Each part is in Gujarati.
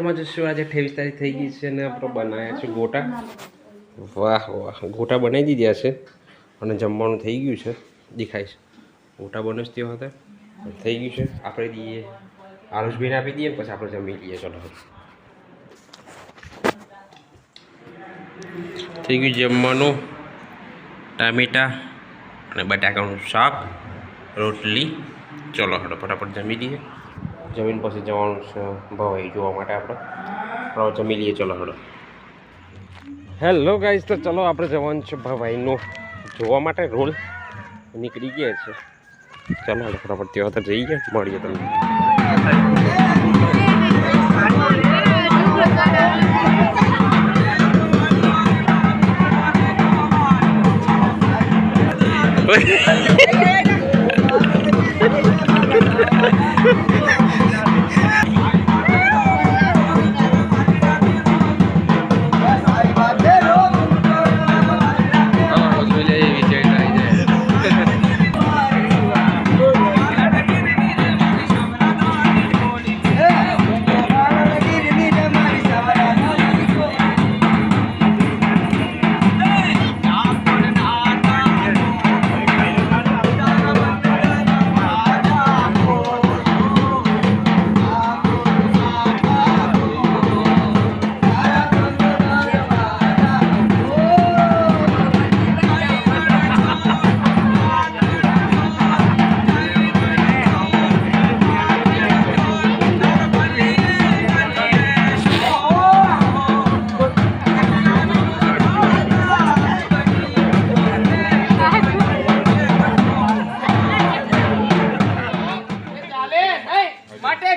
મજામાં જશું. આજે 28 તારીખ થઈ ગઈ છે અને આપણે બનાવ્યા છે ગોટા. વાહ વાહ, ગોટા બનાવી દીધા છે અને જમવાનું થઈ ગયું છે. દેખાય છે ગોટા બને જ તેવા હતા, થઈ ગયું છે. આપણે દઈએ આરુષભાઈને આપી દઈએ, પછી આપણે જમી લઈએ. ચલો, થઈ ગયું જમવાનું. ટામેટા અને બટાકાનું શાક, રોટલી. ચલો હડો ફટાફટ જમી લઈએ. જમીન પછી જવાનું છે ભવાઈ જોવા માટે. આપણે જમી લઈએ. ચલો હડો. હેલો ગાઈસ, તો ચલો આપણે જવાનું છે ભવાઈનું જોવા માટે. રોલ નીકળી ગયા છે. ચાલો હડો ફટાફટ ત્યાં તો જઈ ગયા, મળીએ તમને.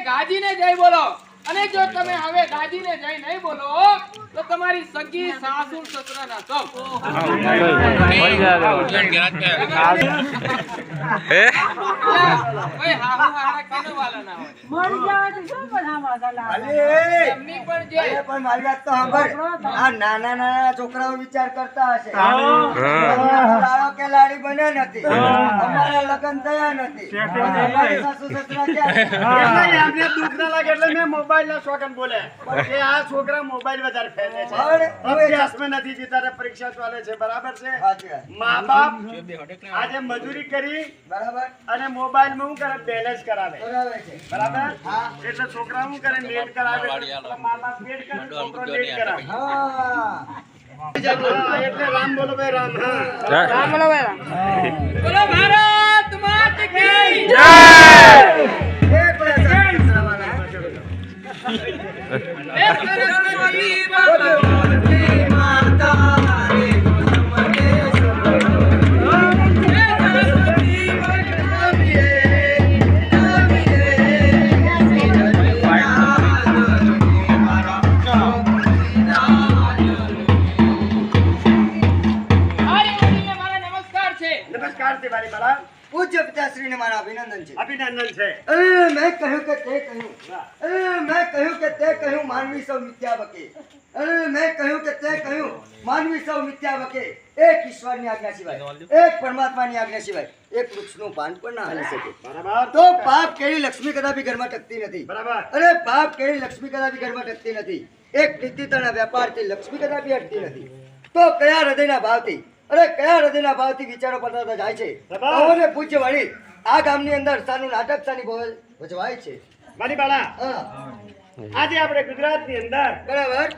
ગાજીને જય બોલો. અને જો તમે હવે ગાજીને જય નહીં બોલો તો તમારી સગી સાસુ સસરાના સબ નાના છોકરાઓ વિચાર કરતા હશે કે લાડી બન્યા નથી, અમારા લગ્ન થયા નથી, સાસુ સસરા ક્યાં? દુઃખ ના લાગે એટલે મેં મોબાઈલ ના શોખન બોલે કે આ છોકરા મોબાઈલ વધારે ફેલે છે, અભ્યાસમાં નથી જતા, પરીક્ષા ચાલે છે. બરાબર છે. મા બાપ આજે મજૂરી કરી બરાબર અને મોબાઈલ માં શું કરે, બેલેન્સ કરાવે. બરાબર. એટલે છોકરા શું કરે, નેટ કરાવે. મા બાપ નેટ કરે, છોકરો નેટ કરાવે. એટલે રામ બોલો ભાઈ, રામ. રામ બોલો ભાઈ, રામ. બોલો ભારત માતા કી જય. પૂજ્ય પિતાશ્રીને મારા અભિનંદન છે. અભિનંદન છે. મેં કહ્યું કે તે કહ્યું, મેં કહ્યું કે તે કહ્યું, માનવી સૌ મિથ્યા બકે. મેં કહ્યું કે તે કહ્યું, માનવી સૌ મિથ્યા બકે. એક ઈશ્વરની આજ્ઞા સિવાય, એક પરમાત્માની આજ્ઞા સિવાય એક વૃક્ષનું પાન પણ ના હાલી શકે. બરાબર. તો પાપ કેળી લક્ષ્મી કદાપી ઘરમાં ટકતી નથી. બરાબર. અરે પાપ કેળી લક્ષ્મી કદાપી ઘરમાં ટકતી નથી. એક નીતિતના વેપારથી લક્ષ્મી કદાપી હટતી નથી. તો કયા હૃદયના ભાવથી, અરે કયા હૃદયના ભાવથી વિચારો પડતા જાય છે. ને પૂછ્ય વળી આ ગામની અંદર સાનું નાટક સાની ભજવાય છે. મારી બાળા, આજે આપણે ગુજરાતની અંદર બરાબર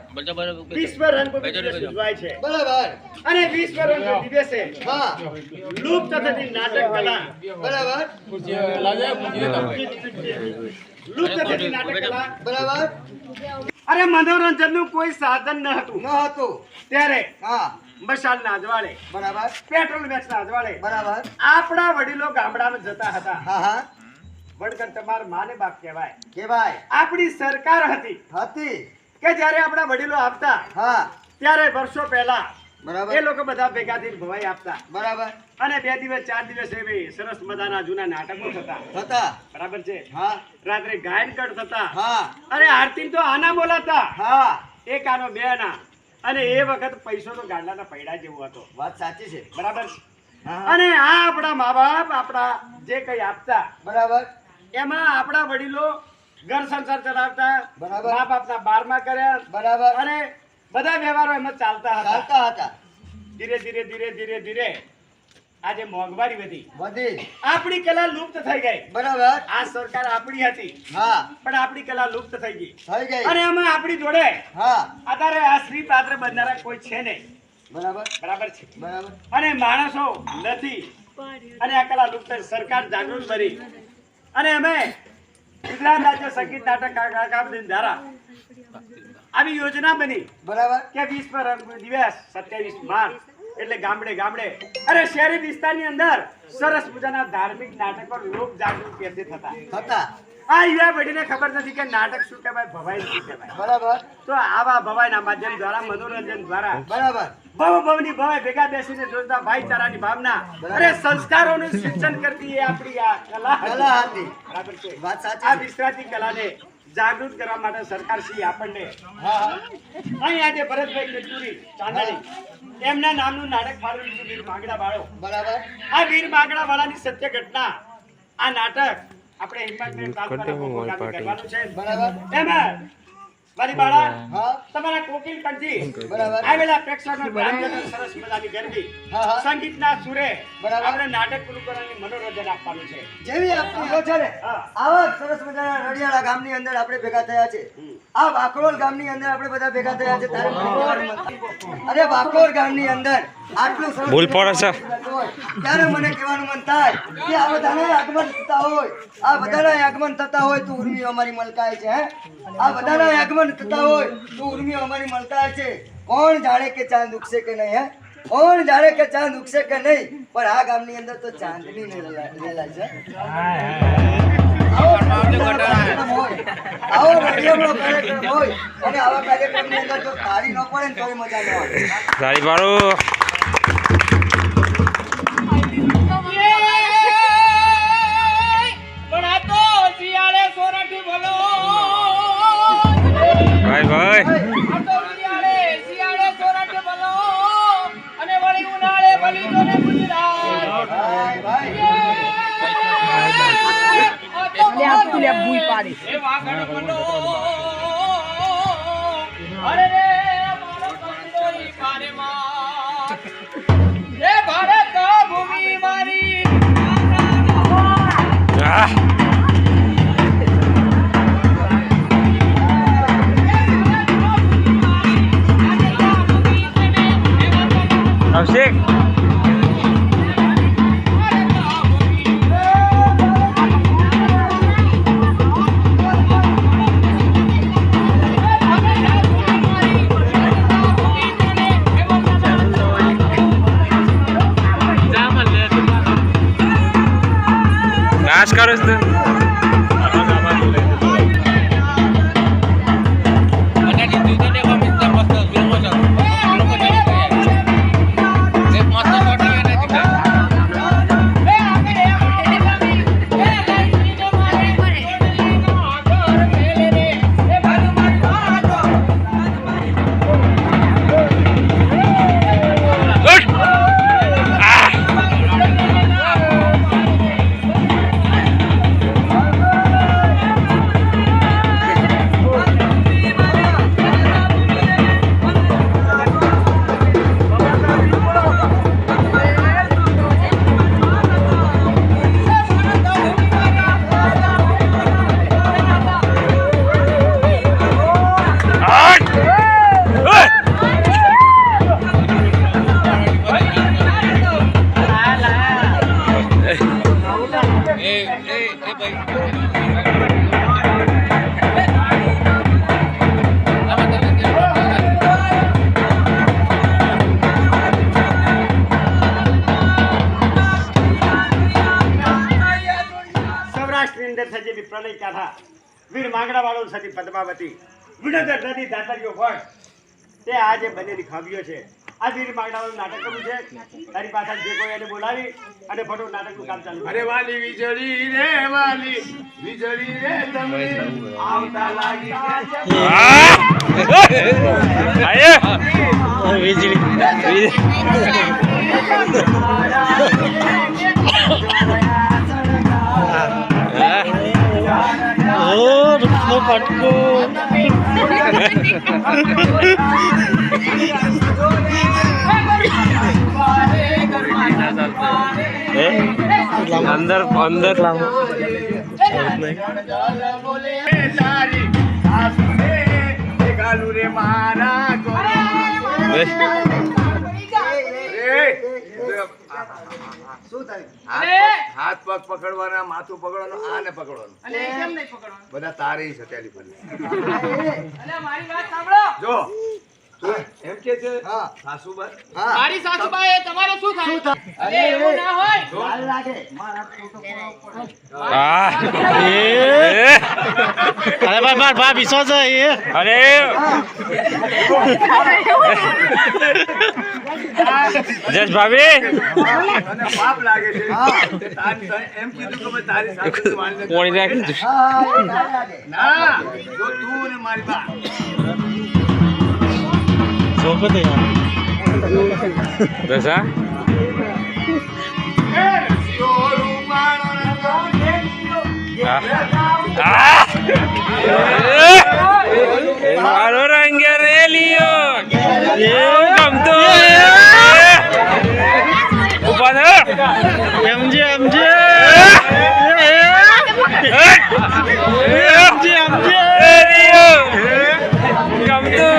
વિશ્વ રંગભૂમિ દિવસ ઉજવાય છે. બરાબર. અને વિશ્વ રંગભૂમિ દિવસે હા લુપ્ત થતી નાટક કલા, બરાબર લુપ્ત થતી નાટક કલા, બરાબર. અરે મનોરંજનનું કોઈ સાધન ન હતું. ન હતું ત્યારે હા મશાલના અજવાળે, બરાબર પેટ્રોલ વેચના અજવાળે બરાબર આપણા વડીલો ગામડામાં જતા હતા. હા હા વડકર તમાર માને બાપ કહેવાય. કેવાય આપણી સરકાર હતી હતી. કે જ્યારે આપણા વડીલો આપતા હા ત્યારે વર્ષો પહેલા બરાબર એ લોકો બધા ભેગા થઈને ભવાઈ આપતા. બરાબર. અને 2 દિવસ 4 દિવસ એવી સરસ મજાના જૂના નાટકો થતા. બરાબર છે. હા રાત્રે ગાયન કટ થતા. હા અરે આરતી તો આના બોલાતા. હા એક આનો બે આના. અને એ વખત પૈસો તો ગાંડાના પૈડા જેવો હતો. વાત સાચી છે. બરાબર. અને આ આપણા મા બાપ આપણા જે કઈ આપતા બરાબર એમાં આપણા વડીલો ઘર સંસાર ચલાવતા, બરાબર. મા બાપના બારમા કર્યા, બરાબર. અને બધા વ્યવહારો એમ જ ચાલતા હતા. ચાલતા હતા. ધીરે ધીરે ધીરે ધીરે ધીરે આજે મોંઘવારી વધી, વધી. આપણી કલા લુપ્ત થઈ ગઈ. બરાબર. આ સરકાર આપણી હતી, હા. પણ આપણી કલા લુપ્ત થઈ ગઈ. થઈ ગઈ. અને એમાં આપણી જોડે હા. અત્યારે આ શ્રી પાત્ર બનનારા કોઈ છે નહીં. બરાબર. બરાબર છે. બરાબર. અને માણસો નથી, અને આ કલા લુપ્ત થઈ. સરકાર જાગૃત બની, અને અમે ગુજરાત રાજ્ય સંગીત નાટક અકાદમી દ્વારા આવી યોજના બની બરાબર. કે 20 પર દિવસ 27 માર્ચ એટલે ગામડે ગામડે અને શહેરી વિસ્તારની અંદર સરસ મજાના ધાર્મિક નાટકો લોક જાગૃતિ કેન્દ્ર થતા. હતા. આ યુવા પેઢીને ખબર નથી કે નાટક શું કહેવાય, ભવાઈ શું કહેવાય. બરાબર. તો આવા ભવાઈના માધ્યમ દ્વારા, મનોરંજન દ્વારા બરાબર. ભવની ભવાઈ ભેગા બેસીને જોતા ભાઈચારાની ભાવના અને સંસ્કારોનું સિંચન કરતી એ આપણી આ કલા હતી. કલા હતી. બરાબર છે. વાત સાચી. આ વિશ્રાતી કલાને જાગૃત કરવા માટે સરકાર શ્રી આપણને હા. અહીં આજે ભરતભાઈ કેતુરી ચાંદાણી એમના નામનું નાટક ફાળવ્યું છે, વીર માંગડા વાળો. બરાબર. આ વીર માંગડા વાળાની સત્ય ઘટના આ નાટક આપણે હિંમતનગર તાલુકાના કોકો ગામે કરવાનું છે. બરાબર. એમાં મારી બાળા હા. તમારા કોકિલ કંઠી બરાબર. આવેલા પ્રેક્ષકો ગ્રામજનો સરસ મજાની ગરબી હા, હા. સંગીતના સુરે બરાબર. આપણે નાટક પૂરું કરવાની મનોરંજન આપવાનું છે. જેવી આપણી યોજના હા. આવા સરસ મજાના રડિયાળા ગામની અંદર આપણે ભેગા થયા છે. આ વાકરોલ ગામની અંદર આપણે બધા ભેગા થયા છે. તારે મને કહેવાનું મન થાય. અરે વાકોર ગામની અંદર આટલું સરસ ભૂલ પડે છે. ત્યારે મને કહેવાનું મન થાય કે આ બધાના આગમન થતા હોય, આ બધાના આગમન થતા હોય તો ઉર્મિઓ અમારી મલકાય છે. હે, આ બધાના આગમન થતા હોય તો ઉર્મિઓ અમારી મલકાય છે. કોણ જાણે કે ચાંદ ઉગશે કે નહીં? હે, કોણ જાણે કે ચાંદ ઉગશે કે નહીં? પણ આ ગામની અંદર તો ચાંદની રેલાય છે. આવો રડિયામણો કાર્યક્રમ હોય અને આવા કાર્યક્રમની અંદર જો તાળી ન પડે ને તોય મજા ન આવે. તાળી પાડો. પણ આ તો શિયાળે સોરઠી બોલો, ભાઈ ભાઈ આ તો શિયાળે સોરઠી બોલો, અને વળી ઉનાળે બલી તો ને ગુજરાત. ભાઈ, ભાઈ. એ વાગડ બનો, અરે રે મારો કંદોઈ પારેમાં, એ ભારત ભૂમિ મારી. આહ. અભિષેક નાશ કરો છો. સૌરાષ્ટ્રની અંદર સજેલી પ્રલય કથા વીર માંગડા વાળો સતી પદ્માવતી વિનોદર નદી દાતરીઓ વડ તે આજે બનેલી ખાવીઓ છે. આ વીર માંગડા વાળું નાટક કરવું છે. તારી પાછળ જે કોઈ એને બોલાવી અને ફટો નાટકનું કામ ચાલુ. અરે વાલી વીજળી રે વાલી વીજળી રે તમે આવતા લાગી વીજળી અંદર અંદર શું થાય? હાથ પગ પકડવાના, માથું પકડવાનું, આને પકડવાનું. બધા તારી છે ટેલિફોન. જો તું એમ કે છે હા. સાસુબા હા. મારી સાસુબાએ તમારે શું થાય? અરે એવું ના હોય. લાલ લાગે. અરે ભાઈ વિશ્વાસ અરે જસ ભાભી અને પાપ લાગે છે. હા. તે એમ કીધું કે ભાઈ તારી સાસુ માનીને કોણી રાખી હા, એ લાલ લાગે. ના, જો તું ને મારી બા દસા મારો રંગ રેલિયો ગમતો ઉભા થયો એમજી એમજી ગમતો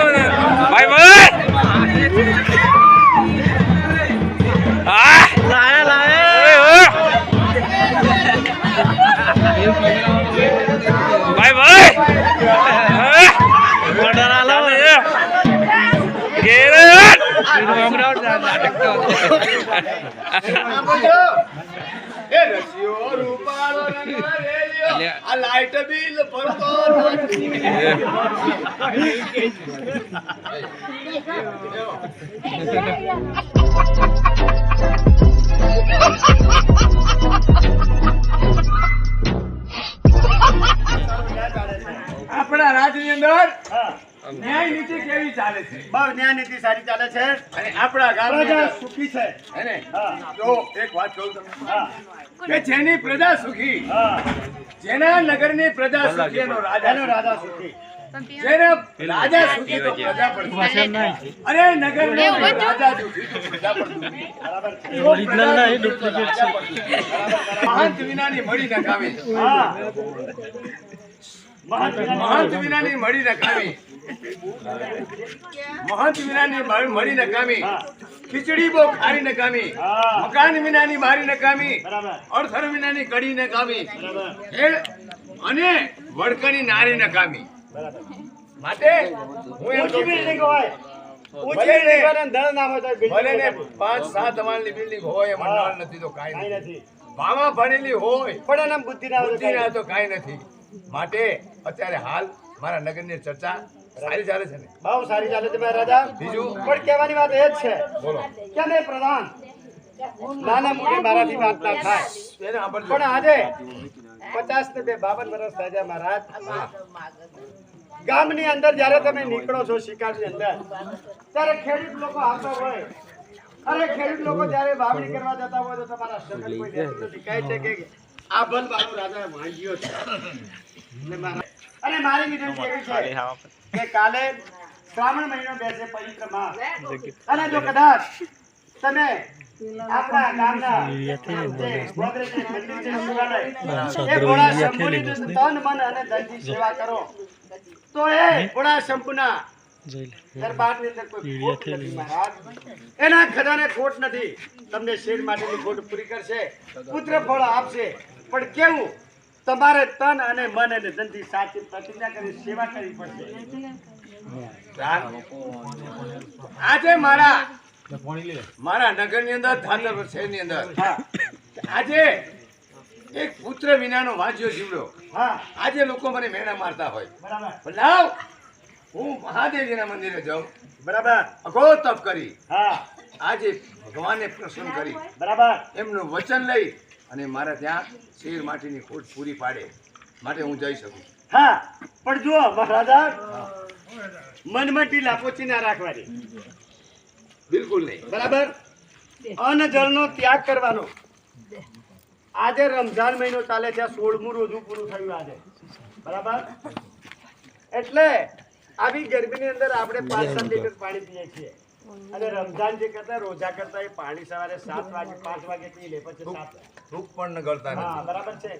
ભાઈ ભાઈ લાયા લાયા ભાઈ ભાઈ ઓર્ડર આલો ઘેર એ રસિયો રૂપાળો રંગ રેલિયો આ લાઈટ બિલ ભરતો આપણા રાજની અંદર ન્યાય નીતિ કેવી ચાલે છે? બહુ ન્યાય નીતિ સારી ચાલે છે. અને આપણા ગામની પ્રજા અંદર સુખી છે. હે ને? હા. જો એક વાત કહું તમને હા, કે જેની પ્રજા સુખી, હા. જેના નગરની પ્રજા સુખી એનો રાજા એનો રાજા સુખી. જેના રાજા સુખી તો પ્રજા પણ સુખી. અને નગરનો રાજા સુખી તો પ્રજા પણ સુખી. બરાબર છે. જો પ્રજા સુખી તો રાજા પણ સુખી. મહંત વિનાની મળી નકામી. હા. મહાત્મા મહંત વિનાની મળી નકામી. મહંત વિનાની મળી નકામી. ખીચડી બહુ ખારી નકામી. હા. મકાન વિનાની મારી નકામી. બરાબર. અડસર વિનાની કડી નકામી. બરાબર. અને વડકણી નારી નકામી. બરાબર. માટે હું એમ ઊંચી કહું બિલ્ડિંગ છું, હોય. ઊંચી ભલે ને- બિલ્ડિંગ હોય ને દળ ના હોય તો બિલ્ડિંગ ભલે ને નથી. 5-7 માળની બિલ્ડિંગ હોય એમાં હા. નળ નથી તો કાંઈ કાંઈ નથી. નથી. ભામાં ભણેલી હોય પણ એના બુદ્ધિ ના હોય તો બુદ્ધિ ના કાંઈ તો કાંઈ નથી. માટે અત્યારે હાલ મારા નગરની ચર્ચા સારી ચાલે છે ને? નથી. બહુ સારી ચાલે છે મારા રાજા. બીજું? પણ કહેવાની વાત એ જ છે બોલો. કે અમે પ્રધાન નાના મોટી મારાથી વાત ના થાય. એને સાંભળજો. પણ આજે 50 ને 52 વર્ષ થાય છે મહારાજ. ગામની અંદર જ્યારે તમે નીકળો છો શિકારની અંદર ત્યારે ખેડૂત લોકો આવતા હોય અને ખેડૂત લોકો જ્યારે વાવણી કરવા જતા હોય તો તમારા સગન કોઈ લેતું નથી. કહે છે કે આ ભલ બાળો રાજા માંગ્યો છે અને મારી વિનંતી એવી છે કે કાલે શ્રાવણ મહિનો બેસે પવિત્ર માસ અને જો કદાચ તમે આપણા ગામના જે ગોદરેજ મંદિર છે શિવાલય એ ભોળા શંભુની જો તન મન અને ધનથી સેવા કરો તો એ ભોળા શંભુના દરબારની અંદર કોઈ ખોટ નથી મહારાજ. એના ખજાને ખોટ નથી. તમને શેર માટેની ખોટ પૂરી કરશે, પુત્ર ફળ આપશે. પણ કેવું તમારે તન અને મન અને ધનથી સાચી પ્રતિજ્ઞા કરી સેવા કરવી પડશે. આજે મારા નગરની અંદર ધાતર શહેરની અંદર હા આજે એક પુત્ર વિનાનો વાંચ્યો જીવડો. હા આજે લોકો મને મેણા મારતા હોય. બરાબર પણ લાવ હું મહાદેવજીના મંદિરે જાઉં, બરાબર અઘોર તપ કરી હા આજે ભગવાનને પ્રસન્ન કરી બરાબર એમનું વચન લઈ અને મારા ત્યાં શેર માટીની ખોટ પૂરી પાડે માટે હું જઈ શકું. હા પણ જુઓ મહારાજા મનમાં ઢીલ આપોચી ના રાખવાની. બિલકુલ નહીં. બરાબર અન્ન જળનો ત્યાગ કરવાનો. આજે રમઝાન મહિનો ચાલે છે 16મું રોજુ પૂરું થયું આજે. બરાબર એટલે આવી ગરમીની અંદર આપણે 5-7 લીટર પાણી પીએ છીએ અને રમઝાન જે કરતા રોજા કરતા એ પાણી સવારે 7 વાગે 5 વાગે પી લે પછી 7 ભૂખ પણ ગળતા હા નથી. બરાબર છે.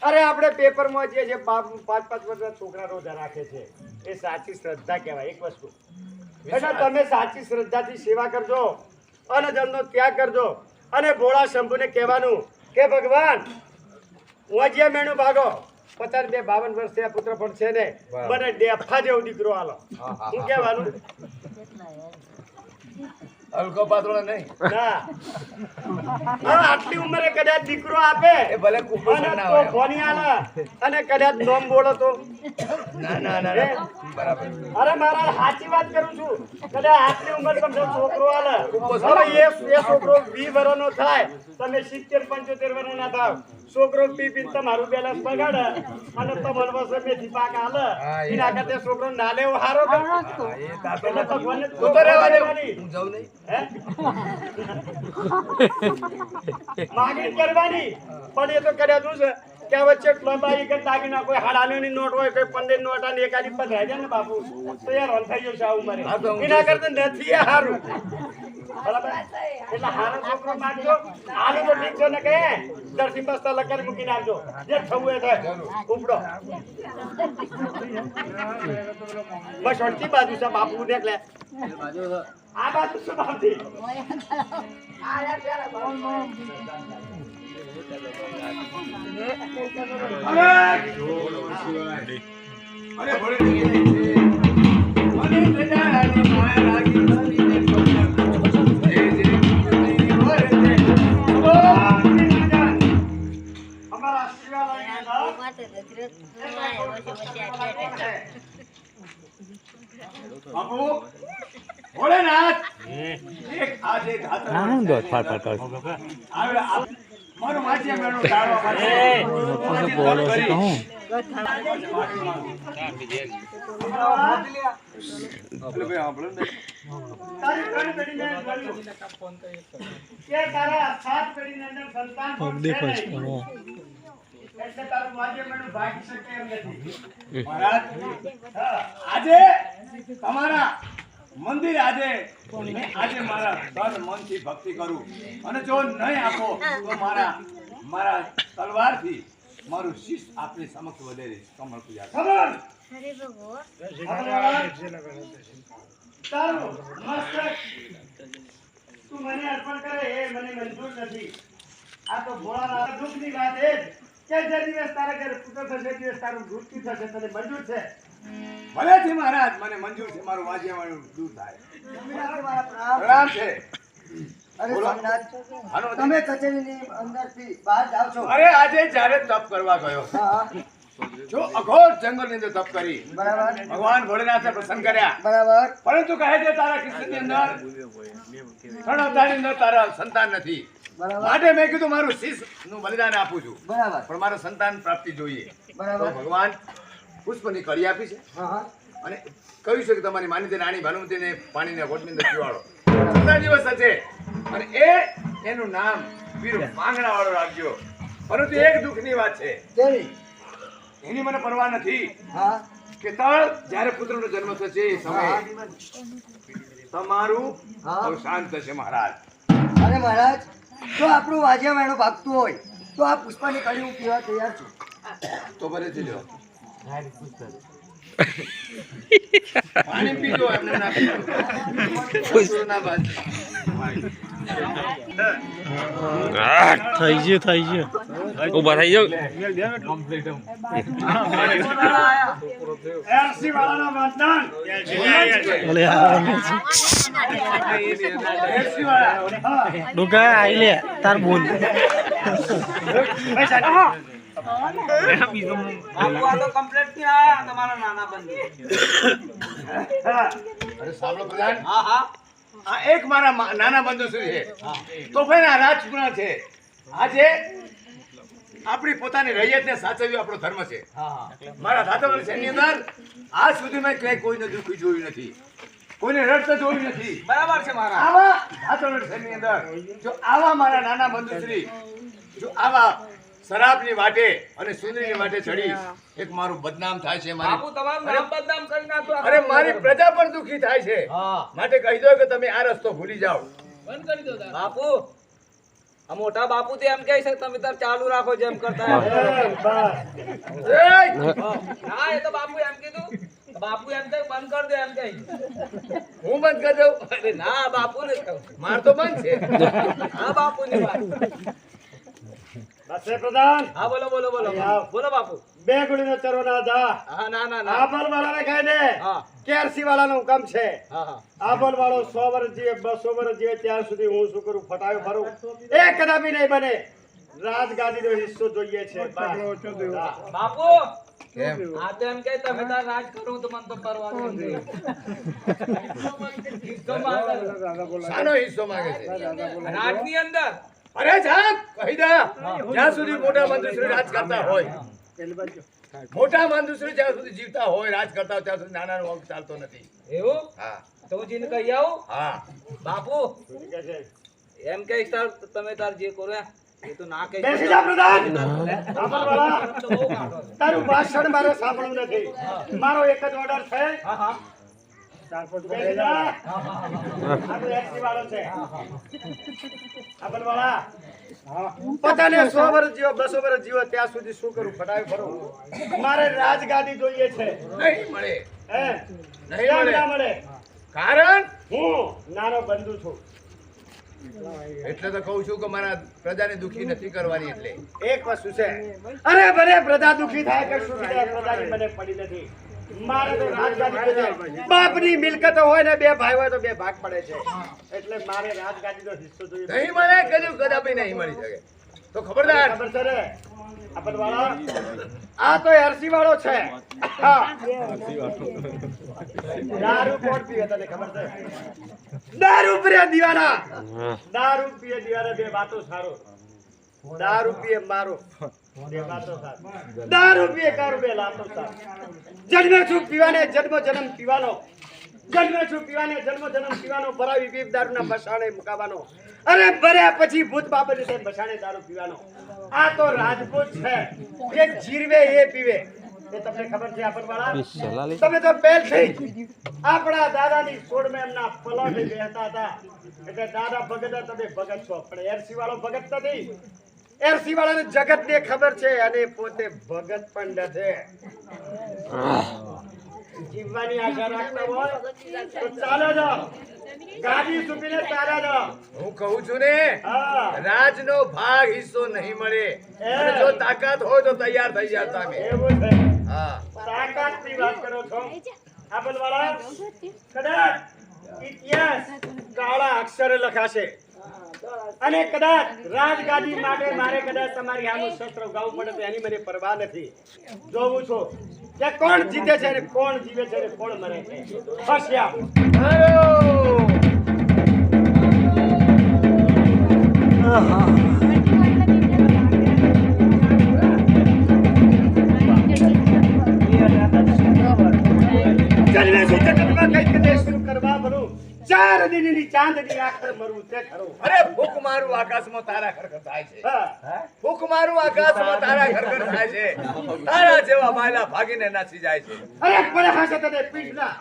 અરે આપણે પેપરમાં જે 5-5 વર્ષના છોકરા રોજા રાખે છે એ સાચી શ્રદ્ધા કહેવાય એક વસ્તુ. એટલે તમે સાચી શ્રદ્ધાથી સેવા કરજો અને જમનો ત્યાગ કરજો અને ભોળા શંભુને કહેવાનું કે ભગવાન વાજિયા મેણું ભાગો 52 વર્ષ થયા પુત્ર પણ છે ને મને ડેફા જેવો દીકરો આલો. શું કહેવાનું? હલકો પાતળો નહીં. ના હા આટલી ઉંમરે કદાચ દીકરો આપે એ ભલે કુપોષણ અને ના તો હોય. ફોની આલે અને કદાચ નોમ બોલો તો ના ના ના ના. બરાબર. અરે મારા સાચી વાત કરું છું. કદાચ આટલી ઉંમર તમને છોકરો આલે હવે એ છોકરો 20 વર્ષનો થાય તમે 70-75 વર્ષના થાવ છોકરો પી તમારું બેલેન્સ બગાડે અને તમારો વર્ષે મેથી પાક આલે એના કરતા છોકરો ના લેવો હારો કે એ તાતો એટલે ભગવાનને તું તો રહેવા દે. કરવાની. હું જાઉં નહીં. હે? માગણી કરવાની પણ એ તો કર્યા શું છે કે આ વચ્ચે ક્લબાઈ કે દાગીના કોઈ 8 નોટ હોય કોઈ 15 નોટ અને એકાદી 15 જાય ને બાપુ તો યાર રન થઈ ગયો છે આ ઉંમરે એના કરતા નથી એ હારું બરાબર એટલે હારો છોકરો માગજો આલુ તો ઠીક છે ને કે દર્શી બસ્તા લગાડી મૂકી નાખજો જે થવું એ થાય ઉપડો બસ અડધી બાજુ છે બાપુ દેખલે આ બાજુ શું બાપથી અરે ભોળે મને તેડાની માયા લાગી અમારા શિવાલયના બાપુ ભોળેનાથ એક આજે ઘાતક આવે મારું વાંચ્યા મેળો ડાળવા તારી 3 પેઢીને લડ્યું કે તારા 7 પેઢીની અંદર સંતાન પણ છે નહીં. એટલે તારું વાજે મેળું ભાગી શકે એમ નથી. મહારાજ હા. આજે તમારા મંદિર આજે મારા તન મનથી ભક્તિ કરું અને જો નહીં આપો તો મારા તલવારથી મારું શીશ આપની સમક્ષ વધેરી કમળ પૂજા કરો. ખબર તારું મસ્તક તું મને અર્પણ કરે એ મને મંજૂર નથી. આ તો ભોળાનાથ દુઃખની વાત એ જ કે જે દિવસ તારા ઘરે પુત્ર થશે તે દિવસ તારું મૃત્યુ થશે તને મંજૂર છે. ભલે છે મહારાજ મને મંજૂર છે મારું વાજિયાવાળું દૂર થાય. મારા પ્રણામ. પ્રણામ છે. અરે બોલો. સ્વામિનાથ, હાલો. તમે કચેરીની અંદરથી બહાર જાઓ છો. અરે આજે જ્યારે તપ કરવા ગયો હા જો અઘોર જંગલની અંદર તપ કરી બરાબર ભગવાન ભોળેનાથે પ્રસન્ન કર્યા બરાબર પરંતુ કહે છે તારા કૃષ્ણની અંદર 3 અવતારની અંદર તારા સંતાન નથી બરાબર માટે મેં કીધું મારું શીશ નું બલિદાન આપું છું બરાબર પણ મારે સંતાન પ્રાપ્તિ જોઈએ તો બરાબર ભગવાન પુષ્પની કળી આપી છે હા હા અને કહ્યું છે કે તમારી માનીતે રાણી ભાનુમતીને પાણીને ગોઠની અંદર પીવાડો 15 દિવસ હશે અને એનું નામ વીર માંગણા વાળો રાખજો પરંતુ એક દુઃખની વાત છે કેવી એની મને પરવા નથી હા કે તળ જ્યારે પુત્રનો જન્મ થશે એ સમયે તમારું હા. અવસાન થશે મહારાજ. અરે મહારાજ જો આપણું વાજિયા મેળો ભાગતું હોય તો આ પુષ્પાની કળી હું પીવા તૈયાર છું. તો ભલે ચલ્યો પાણી પીજો એમને ના પીજો ના બાદ થઈ ગયું ઊભા થઈ જાઓ એલસી વાળાના મતદાન એસી વાળા ડુકા આઈ લે તાર બોલ અરે સાંભળો પ્રધાન આ એક મારા નાના બંધુ શ્રી છે તો ભાઈ આ રાજપુરા છે આજે આપણી પોતાની રૈયતને સાચવવી આપણો ધર્મ છે મારા ધાતવર શહેરની અંદર આજ સુધીમાં ક્યાંય કોઈને દુઃખી જોયું નથી કોઈને રડતા જોયું નથી બરાબર છે મારા આવા ધાતવર શહેરની અંદર જો આવા મારા નાના બંધુશ્રી જો આવા શરાબની વાટે અને સુંદરીની વાટે ચડી એક મારું બદનામ થાય છે બાપુ તમારું નામ બદનામ કરી નાખો. અરે મારી પ્રજા પણ દુખી થાય છે માટે કહી દો કે તમે આ રસ્તો ભૂલી જાઓ. બંધ કરી દો તાર. બાપુ આ મોટા બાપુ તો એમ કહે છે તમે તાર ચાલુ રાખો જેમ કરતા એ, બસ. ના એ તો બાપુ એમ કીધું બાપુ એમ કહે બંધ કરી દે એમ કહે હું બંધ કરી દઉં? અરે ના બાપુ ને કહું. માર તો બંધ છે. હા બાપુ ની વાત. બસ એ પ્રધાન હા બોલો બોલો બોલો બોલો બાપુ. બે ગુડીનો ચરો ના જા હા ના ના ના આબલ વાળાને કહી દે હા કેરસી વાળાનો હુકમ છે હા હા આબલ વાળો 100 વર્ષ જીવે 200 વર્ષ જીવે ત્યાં સુધી હું શું કરું ફટાયો ફરું એ કદાપી નહીં બને રાજગાદીનો હિસ્સો જોઈએ છે બસ. હા. બાપુ કેમ? આ તો એમ કહે તમે તાર રાજ કરું તો મને તો પરવા દો નહીં. હિસ્સો માંગે છે. શાનો હિસ્સો માંગે છે? રાજની અંદર અરે જા કહી દે જ્યાં સુધી મોટા મંત્રી રાજ કરતા હોય મોટા મંત્રી જ્યાં સુધી જીવતા હોય રાજ કરતા હોય ત્યાં સુધી નાનાનો વંશ ચાલતો નથી. એવું હા તો હું જીને કહી આવું હા બાપુ શું કહે છે? એમ કે તાર તમે તાર જે કરો એ તો ના કહી બેસી જા પ્રધાન આબલ વાળા તો બહુ કાઢો છે. તારું ભાષણ મારે સાંભળવું નથી મારો એક જ ઓર્ડર છે હા હા બેસી જા. આ તો એક્સી વાળો છે આબલ વાળા પોતાને 100 વર્ષ જીવો 200 વર્ષ જીવો ત્યાં સુધી શું કરું ફટાવી ફરું મારે રાજગાદી જોઈએ છે નહીં મળે હે નહીં કેમ મળે. ના મળે કારણ હું નાનો બંધુ છું એટલે તો કહું છું કે મારા પ્રજાને દુખી નથી કરવાની. એટલે એક વસ્તુ છે અરે બને પ્રજા દુખી થાય કે સુખી થાય પ્રજાની મને પડી નથી મારે તો રાજગાદી જોઈએ. બાપની મિલકત હોય ને બે ભાઈ હોય તો બે ભાગ પડે છે એટલે મારે રાજગાદીનો હિસ્સો જોઈએ નહીં મળે કદી કદાપી નહીં મળી શકે તો ખબરદાર. ખબર છે ને આપણ વાળા આ તો એરસી વાળો છે હા દારૂ કોણ પીવે તને ખબર છે દારૂ પીએ દીવાના દારૂ પીએ દીવાના બે વાતો સારો દારૂ પીએ મારો બે વાતો સારો દારૂ પીએ કારો બે લાતો સારો જન્મે છું પીવાને જન્મ જન્મ પીવાનો જન્મે છું પીવાને જન્મ જન્મ પીવાનો ભરાવી પીપ દારૂના બસાણે મુકાવાનો અરે ભર્યા પછી ભૂત બાબરની સાહેબ બસાણે દારૂ પીવાનો આ તો રાજપૂત છે એક જીરવે એ પીવે એ તમને ખબર છે આપણ વાળા તમે તો પહેલથી જ આપણા દાદાની સોળમાં એમના પલોઠે બેહતા હતા એટલે દાદા ભગત હતા, તમે ભગત છો પણ એરસી વાળો ભગત નથી એરસી વાળાને જગતને ખબર છે અને પોતે ભગત પણ નથી જીવવાની આશા રાખતા હોય તો ચાલો જાઓ ગાડી સુપીને ચાલ્યા જાઓ હું કહું છું ને હા રાજનો ભાગ હિસ્સો નહીં મળે અને જો તાકાત હોય તો તૈયાર થઈ જા તમે. એવું છે હા તાકાતની વાત કરો છો આપણ વાળા કદાચ ઇતિહાસ કાળા અક્ષરે લખાશે અને કદાચ રાજગાદી માટે મારે કદાચ તમારી આનું શસ્ત્ર ગાવું પડે તો એની મને પરવા નથી જોઉં છું કે કોણ જીતે છે અને કોણ જીવે છે અને કોણ મરે છે હોશિયાર જન્મે છે જગતમાં કંઈક ને શું કરવા બનું ચાર દિનની ચાંદની આખર મરું તે ખરું અરે ફૂક મારું આકાશમાં તારા ખરખર થાય છે. હા ફૂક મારું આકાશમાં તારા ખરખર થાય છે. તારા જેવા માયલા ભાગીને નાસી જાય છે. અરે પડ્યા હશે તને પીઠના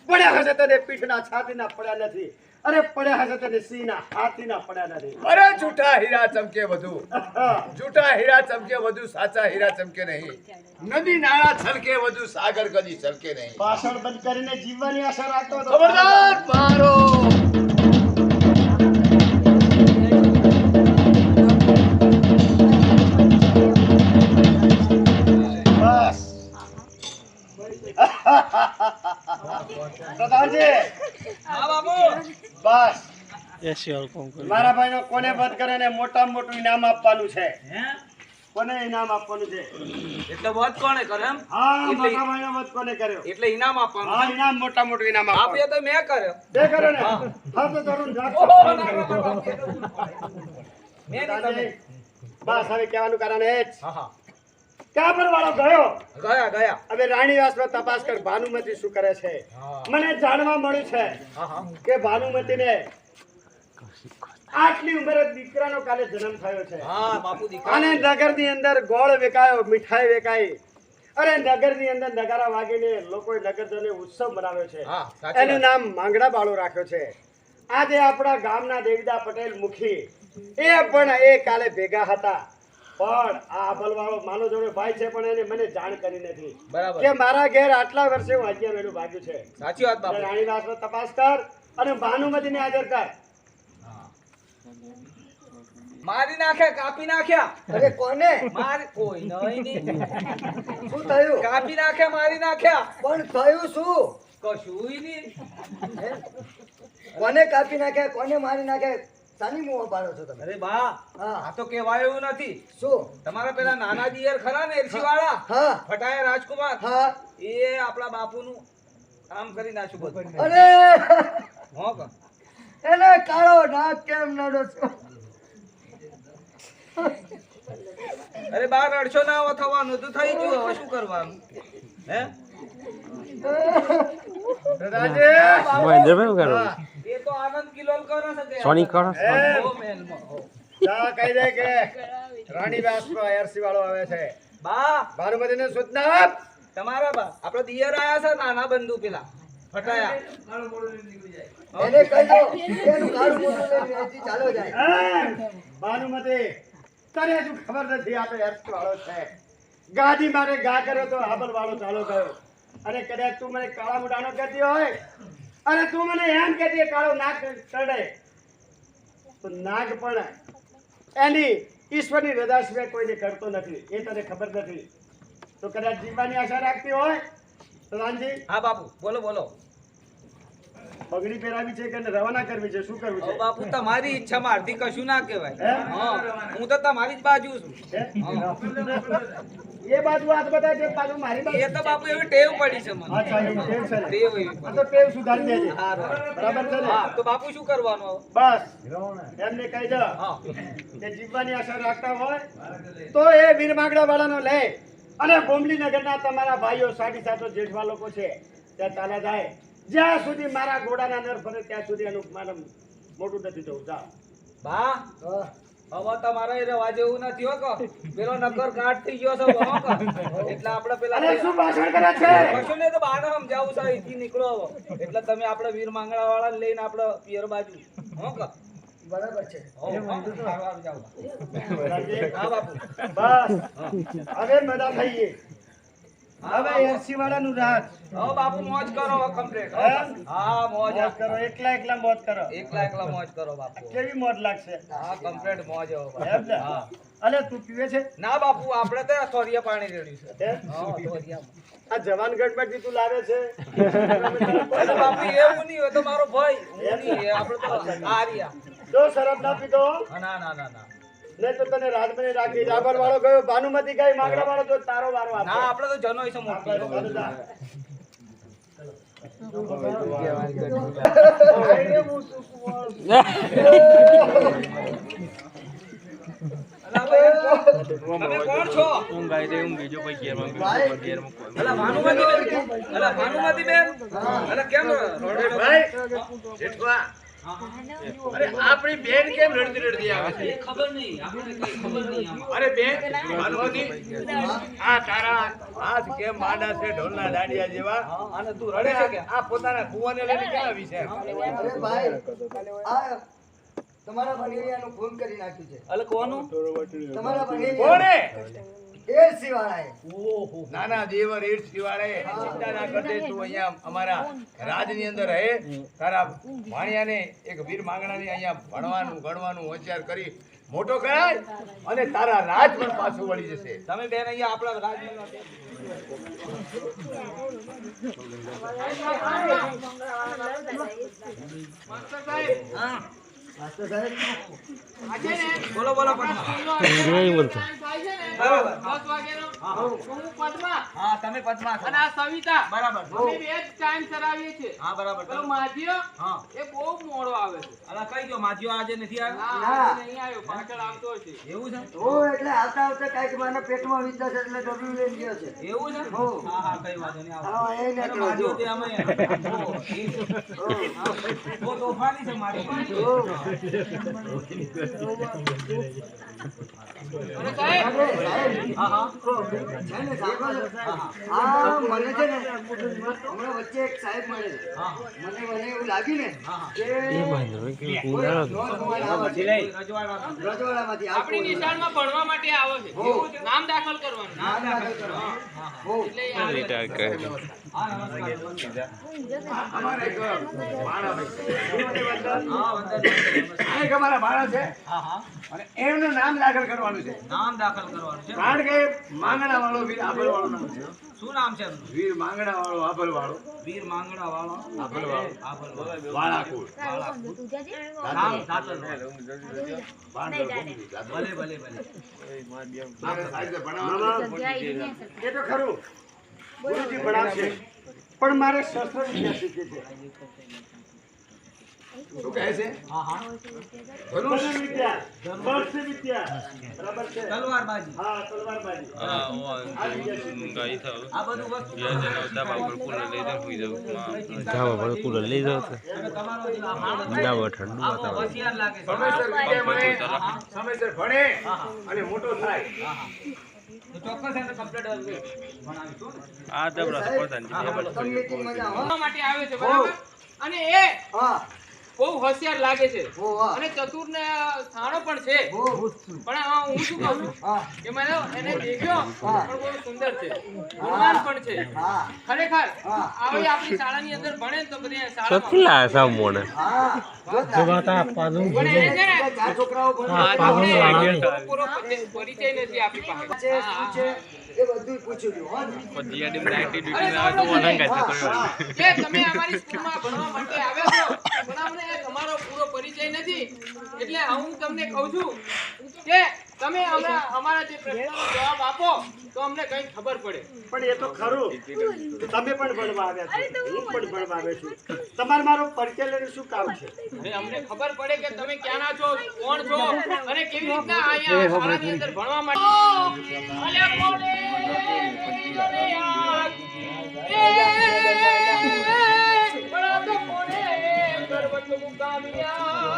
પડ્યા હશે તને પીઠના છાતીના પડ્યા નથી અરે પડ્યા હશે તને સિંહના હાથીના પડ્યા નથી અરે જૂઠા હીરા ચમકે વધુ હા. જૂઠા હીરા ચમકે વધુ સાચા હીરા ચમકે નહીં. નદી નાળા છલકે વધુ સાગર કદી છલકે નહીં. ભાષણ બંધ કરીને જીવવાની આશા રાખતો હતો ખબરદાર મારો બસ પ્રધાનજી હા બાપુ બસ એસી વાળું કામ કર્યું. મારા ભાઈનો કોને વધ કરે ને મોટામાં મોટું ઇનામ આપવાનું છે કોને ઇનામ આપવાનું છે એટલે વાત કોણે કરે એમ હા એટલે- મોટા ભાઈનો વધ કોને કર્યો એટલે ઇનામ આપવાનું હા ઇનામ મોટા મોટું ઇનામ આપવાનું આપ્યો તો મેં કર્યો તે કરે ને હા તો તરુણ રાખો ઓહો, ના, ના, ના, ના. મેં નહીં તમે બસ હવે કહેવાનું કારણ એ જ હા હા કાબર વાળો ગયો ગયા ગયા હવે રાણીવાસમાં તપાસ કર ભાનુમતી શું કરે છે મને જાણવા મળ્યું છે હા હા કે ભાનુમતીને આટલી ઉંમરે દીકરાનો કાલે જન્મ થયો છે હા બાપુ દીકરા અને નગરની અંદર ગોળ વેચાયો, મીઠાઈ વેચાઈ, અરે નગરની અંદર નગારા વાગીને લોકોએ નગરજનોએ ઉત્સવ મનાવ્યો છે. હા, સાચી એનું વાત. નામ માંગડા બાળો રાખ્યો છે. આજે આપણા ગામના દેવીદા પટેલ મુખી એ પણ એ કાલે ભેગા હતા, પણ આ અભલવાળો માનો જોડે ભાઈ છે, પણ એને મને જાણ કરી નથી બરાબર. કે મારા ઘેર આટલા વર્ષે હું અગિયાર વેલું ભાગ્યું છે. સાચી વાત એટલે બાપુ રાણીવાસનો તપાસ કર અને ભાનુમતીને હાજર કર. મારી નાખ્યા કાપી નાખ્યા અરે કોને મારી કોઈ નહીં શું થયું કાપી નાખ્યા મારી નાખ્યા પણ થયું શું કશુંય નહીં હે? કોને કાપી નાખ્યા કોને મારી નાખ્યા સાની મોં પાડો છો તમે અરે બા હા. આ તો કહેવાય એવું નથી શું તમારા પેલા નાના દિયર ખરા ને એરસી વાળા હા ફટાયા રાજકુમાર હા એ આપણા બાપુનું કામ કરી નાખ્યું બધું અરે હો કા એને કાળો નાક કેમ નડો છો અરે બા રડશો ના આવો થવાનું તો થઈ ગયું હવે શું કરવાનું હે મહેન્દ્રભાઈ શું કરો? એ તો આનંદ કિલોલ કરો છે તે. સોની કરો? હો મહેલમાં, હો. જા કહી દે કે રાણીવાસનો એરસી વાળો આવે છે. બા ભાનુમતીને સૂચના આપ. તમારા બા આપડે દિયર આયા છે નાના બંધુ પેલા ફટાયા એને કહી દો એનું કાળું મોઢું લઈને અહીંથી ચાલો જાય એ, ભાનુમતી તને હજુ ખબર નથી આ તો એરસી વાળો છે. ગાદી મારે ગા કર્યો તો આબલ વાળો ચાલો ગયો. અને કદાચ તું મને કાળા મોઢાનો કહેતી હોય અને તું મને એમ કહેતી કાળો નાક કરડે, તો નાગ પણ એની ઈશ્વરની રજા સિવાય કોઈને કરતો નથી, એ તને ખબર નથી. તો કદાચ જીવવાની આશા રાખતી હોય તો રામજી હા બાપુ બોલો બોલો પગડી પહેરાવી છે કે રવાના કરવી છે, શું કરવું ઓ છે? બાપુ તમારી ઈચ્છા મારથી કશું ના કહેવાય હે? હા હું તો તમારી જ બાજુ છું હે? હા. એ બાજુ હાથ બતાય છે, બાજુ મારી બાજુ. એ તો બાપુ એવી ટેવ પડી છે મને અચ્છા, એવું ટેવ છે ને? ટેવ એવી આ પડી. તો ટેવ સુધારી દેજે. હા, બરાબર. બરાબર છે ને? હા તો બાપુ શું કરવાનું હવે? બસ એમને કહી દો હા કે જીવવાની આશા રાખતા હોય તો એ વીર માગડા વાળાનો લે અને બોમલી નગરના તમારા ભાઈઓ સાડી સાતો જેઠવા લોકો છે ત્યાં ચાલ્યા જાય. જ્યાં સુધી મારા ઘોડાના નર ફરે ત્યાં સુધી એનું મારે મોટું નથી થવું. જાઓ. બા હવે તમારે એ રવા જેવું નથી હો કો પેલો નકર કાટ થઈ ગયો છે હો કો એટલે આપણે પેલા અરે શું ભાષણ કરે છે? કશું નહીં તો બાને સમજાવું છે અહીંથી નીકળો હવે એટલે તમે આપણે વીર માંગડા વાળા લઈને આપણે પિયર બાજુ હો કો બરાબર છે હો સારું જાવ હા બાપુ બસ હવે મજા થઈ ગઈ. હવે એરસી વાળાનું રાજ. હવે બાપુ મોજ કરો હવે કમ્પ્લીટ હે? હા મોજ મોજ કરો, એકલા એકલા મોજ કરો. એકલા એકલા મોજ કરો બાપુ કેવી મોજ લાગશે? હા કમ્પ્લીટ મોજ હવે બાપુ. એમ ને? હા અલે તું પીવે છે? ના બાપુ આપણે તો સોરિયા પાણી રેડ્યું છે હે? હા સોરિયા આ જવાન ગણપતિ તું લાવે છે? અરે બાપુ એવું નહીં હોય તો મારો ભાઈ હું નહીં આપણે તો આર્યા જો શરમ ના પીધો ના ના ના ના નહીં તો તને રાજમણી રાખી. ડાબર વાળો ગયો, ભાનુમતી ગઈ, માંગડા વાળો તો તારો વારો ના આપે. આપણે તો જનો છે મોટી ચાલો જા. અલા ભાઈ, તમે કોણ છો અલા ભાનુમતી બેન અલા કેમ રોડે ભાઈ જેઠવા અરે આપણી બેન કેમ રડતી રડતી આવે છે? એ ખબર નહીં આપણે કઈ ખબર નહીં આમાં. અરે બેન ભાનુમતી આ તારા હાથ કેમ માંડા છે ઢોલના દાડિયા જેવા? હા, અને તું રડે છે કે આ પોતાના કુવાને લઈને ક્યાં આવી છે? અરે ભાઈ આ તમારા બનેરિયાનું ખૂન કરી નાખ્યું છે અલે કોનું તમારા બનેરિયા કોણે? એરસી વાળાએ નાના દેવર ઈર્ષી વાળે ચિંતા ના કરજે તું અહીંયા અમારા રાજની અંદર રહે. તારા ભાણિયાને એક વીર માંગણાની અહીંયા ભણવાનું ગણવાનું હોશિયાર કરી મોટો કરાય અને તારા રાજ પણ પાછું વળી જશે. તમે બેન અહીંયા આપણા રાજમાં માસ્ટર સાહેબ બોલો બોલો પદ્મા. નહીં બોલતો. બરાબર. 10 વાગ્યાનો હું પદ્મા હા તમે પદ્મા છો અને આ સવિતા બરાબર અમે બે જ ટાઈમ સરાવીએ છીએ. હા બરાબર પેલો માધ્યો હા એ બહુ મોડો આવે છે. અલા કઈ ગયો માજીઓ આજે નથી આવ્યો આ આજે નહીં આવ્યો, પાછળ આવતો હશે. એવું છે ઓ એટલે આવતા આવતા કાંઈક મારા પેટમાં વિચાર છે એટલે ડબલું લઈને ગયો છે એવું છે હો. હા હા કઈ વાંધો નહીં આવો. હા એ અરે નથી માજીઓ હોતું. તે અમે બહુ તોફાની છે મારી હો. અને સાહેબ હા હા છે ને સાંભળો છો? હા મને છે ને હમણાં વચ્ચે એક સાહેબ મળે છે. મને એવું લાગ્યું ને કે કોઈ રજવાડામાંથી આપણી નિશાળમાં ભણવા માટે આવે છે નામ દાખલ કરવાનું એટલે એ આવે છે. અમારે એક એક અમારા બાળક છે અને એમનું નામ દાખલ કરવાનું છે. નામ દાખલ કરવાનું છે. કારણ કે માંગણા વાળો વીર આભલ વાળો નામ છે. શું નામ છે એમનું? વીર માંગણા વાળો આભલ વાળો વીર માંગડા વાળો આભલ વાળો આભલ વાળાકુળ નામ દાખલ ભાંડર ભૂમિ ભલે ભલે ભલે મારે સાહેબે ભણાવવાનું એ તો ખરું ગુરુજી ભણાવશે પણ મારે શસ્ત્ર વિદ્યા શીખી છે. શું કહે છે? હા હા ધનુષ વિદ્યા ધનુષ વિદ્યા બરાબર છે. તલવારબાજી હા તલવારબાજી આ વિદ્યા શીખી છે. આ બધું વસ્તુ લઈ જાવ તમે તમારો જે આ માણસ આવો હોશિયાર લાગે છે. સમયસર વિદ્યા મળે, સમયસર ભણે અને મોટો થાય. તો ચોક્કસ એને કમ્પ્લીટ ભણાવીશું ને. તમે મીટિંગમાં જાઓ, ભણવા હા? માટે આવે છે બરાબર અને એ હા બહુ હોશિયાર લાગે છે હો, હા. અને ચતુર ને સાણો પણ છે હો, પણ હું શું કહું છું હા કે મને એને દેખ્યો હા. પણ બહુ સુંદર છે ગુણવાન પણ છે હા ખરેખર હા. આવી આપણી શાળાની અંદર ભણે ને તો બધી કેટલા શાળામાં સામોને હા પણ એને છે ને ચાર છોકરાઓ ભણે આપણે પૂરો પરિચય નથી આપણી પાસે છે, શું છે એ બધું પૂછ્યું લ્યો, હા ને? અરે સાંભળો કે તમે અમારી સ્કૂલમાં ભણવા માટે આવ્યા છો પણ અમને તમારો પૂરો પરિચય નથી એટલે હું તમને કહું છું કે તમે અમારા જે પ્રશ્નનો જવાબ આપો તો અમને કંઈ ખબર પડે. પણ એ તો ખરું તમે પણ ભણવા આવ્યા છો હું પણ ભણવા આવ્યો છું. તમારે મારો પરિચય લઈને શું કામ છે? હવે અમને ખબર પડે કે તમે ક્યાંના છો કોણ છો અને કેવી રીતના અહીંયા શાળાની અંદર ભણવા માટે અલ્યા કોણે અરે યાર બડા તો કોણે ગર્વત મુકામિયા